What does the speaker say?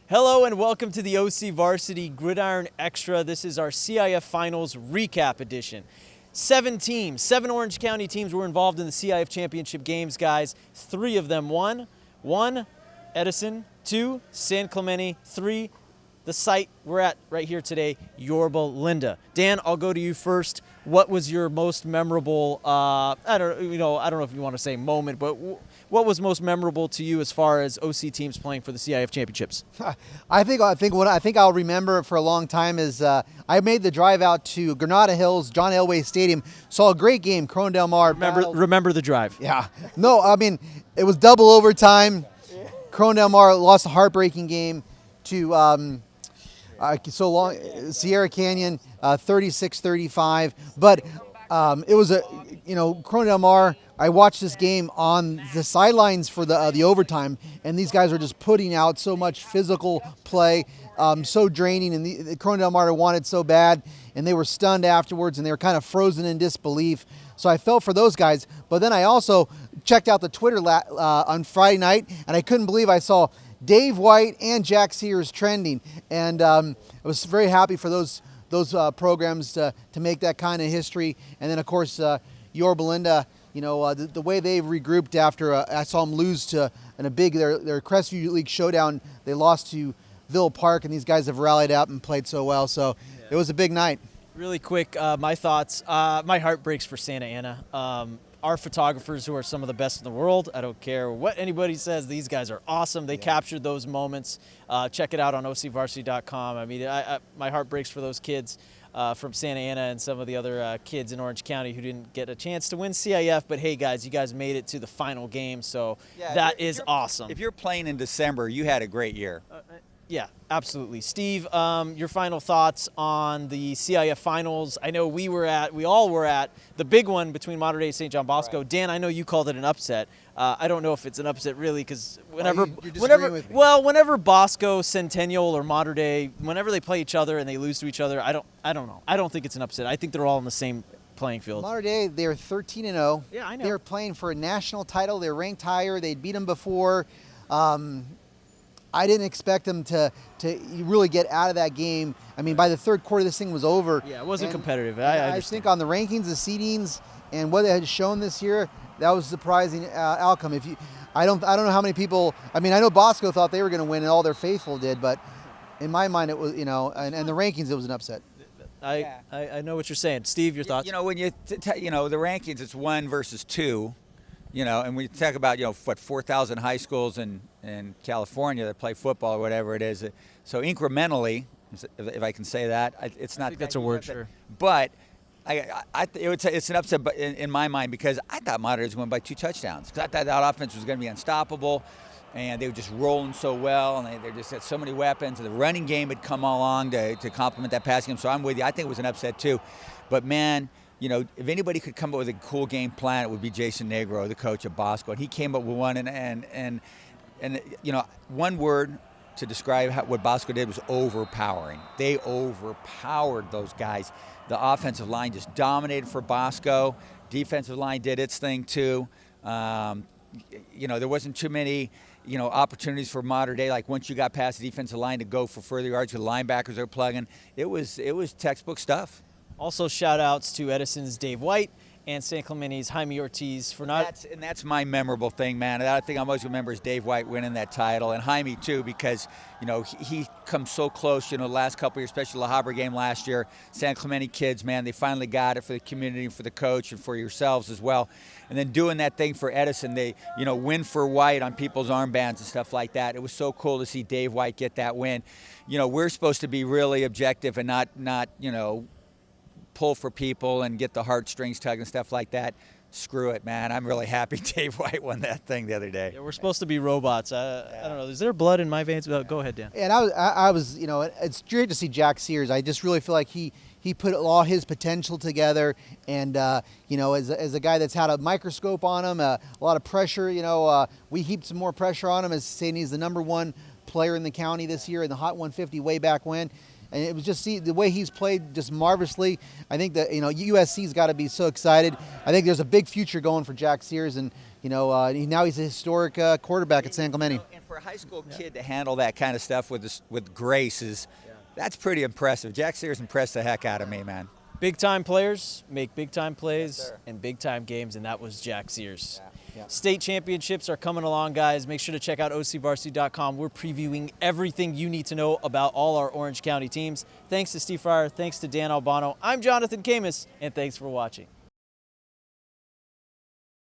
Hello and welcome to the OCVarsity Gridiron Extra. This is our CIF Finals Recap Edition. 7 teams, 7 Orange County teams were involved in the CIF Championship games, guys. 3 of them won. 1, Edison. 2, San Clemente. 3, the site we're at right here today, Yorba Linda. Dan, I'll go to you first. What was your most memorable, I don't know if you want to say moment, but what was most memorable to you as far as OC teams playing for the CIF championships? I think I'll remember for a long time is I made the drive out to Granada Hills, John Elway Stadium. Saw a great game, Corona Del Mar. Remember the drive. Yeah. No, I mean, it was double overtime. Corona Del Mar lost a heartbreaking game to Sierra Canyon, 36-35. But it was Corona Del Mar. I watched this game on the sidelines for the overtime, and these guys are just putting out so much physical play, so draining. And the Corona Del Mar wanted so bad, and they were stunned afterwards, and they were kind of frozen in disbelief. So I felt for those guys. But then I also checked out the Twitter on Friday night, and I couldn't believe I saw Dave White and Jack Sears trending, and I was very happy for those programs to make that kind of history. And then of course Yorba Linda, the way they've regrouped after I saw them lose to in a big their Crestview League showdown. They lost to Ville Park, and these guys have rallied up and played so well. So it was a big night. Really quick, my thoughts. My heart breaks for Santa Ana. Our photographers, who are some of the best in the world, I don't care what anybody says, these guys are awesome. They captured those moments. Check it out on OCVarsity.com. I mean, my heart breaks for those kids from Santa Ana and some of the other kids in Orange County who didn't get a chance to win CIF. But hey, guys, you guys made it to the final game, so that is awesome. If you're playing in December, you had a great year. Yeah, absolutely. Steve, your final thoughts on the CIF finals. I know we all were at the big one between Mater Dei and St. John Bosco. Right. Dan, I know you called it an upset. I don't know if it's an upset really, because whenever Bosco, Centennial, or Mater Dei, whenever they play each other and they lose to each other, I don't know. I don't think it's an upset. I think they're all in the same playing field. Mater Dei, they're 13-0. Yeah, I know. They're playing for a national title. They're ranked higher. They'd beat them before. I didn't expect them to really get out of that game. I mean, by the third quarter, this thing was over. Yeah, it wasn't competitive. I think on the rankings, the seedings, and what they had shown this year, that was a surprising outcome. I don't know how many people. I mean, I know Bosco thought they were going to win, and all their faithful did, but in my mind, it was and the rankings, it was an upset. I know what you're saying, Steve. Your thoughts? When you the rankings, it's 1 versus 2. And we talk about 4,000 high schools in California that play football or whatever it is. So incrementally, if I can say that, it's not. I think that's a word, sure. But it's an upset, but in my mind, because I thought Mater Dei was going to win by 2 touchdowns. Because I thought that offense was going to be unstoppable, and they were just rolling so well, and they just had so many weapons. And the running game had come along to complement that passing game. So I'm with you. I think it was an upset too. But man, if anybody could come up with a cool game plan, it would be Jason Negro, the coach of Bosco. And he came up with one, and one word to describe what Bosco did was overpowering. They overpowered those guys. The offensive line just dominated for Bosco. Defensive line did its thing too. There wasn't too many opportunities for Mater Dei. Like once you got past the defensive line to go for further yards, the linebackers are plugging. It was textbook stuff. Also, shout-outs to Edison's Dave White and San Clemente's Jaime Ortiz for not... That's my memorable thing, man. And I think I'm always remember is Dave White winning that title, and Jaime too, because he comes so close. The last couple of years, especially the La Habra game last year, San Clemente kids, man, they finally got it for the community, for the coach, and for yourselves as well. And then doing that thing for Edison, they win for White on people's armbands and stuff like that. It was so cool to see Dave White get that win. We're supposed to be really objective and not pull for people and get the heartstrings tugged and stuff like that. Screw it, man. I'm really happy Dave White won that thing the other day. Yeah, we're supposed to be robots. I don't know. Is there blood in my veins? Go ahead, Dan. And I was, it's great to see Jack Sears. I just really feel like he put all his potential together, and as a guy that's had a microscope on him, a lot of pressure. We heaped some more pressure on him, as saying he's the #1 player in the county this year in the Hot 150 way back when. And it was just the way he's played just marvelously. I think that USC's got to be so excited. I think there's a big future going for Jack Sears, and Now he's a historic quarterback at San Clemente. And for a high school kid to handle that kind of stuff with grace that's pretty impressive. Jack Sears impressed the heck out of me, man. Big time players make big time plays Yes, sir. and big time games, and that was Jack Sears. Yeah. State championships are coming along, guys. Make sure to check out OCVarsity.com. We're previewing everything you need to know about all our Orange County teams. Thanks to Steve Fryer. Thanks to Dan Albano. I'm Jonathan Khamis, and thanks for watching.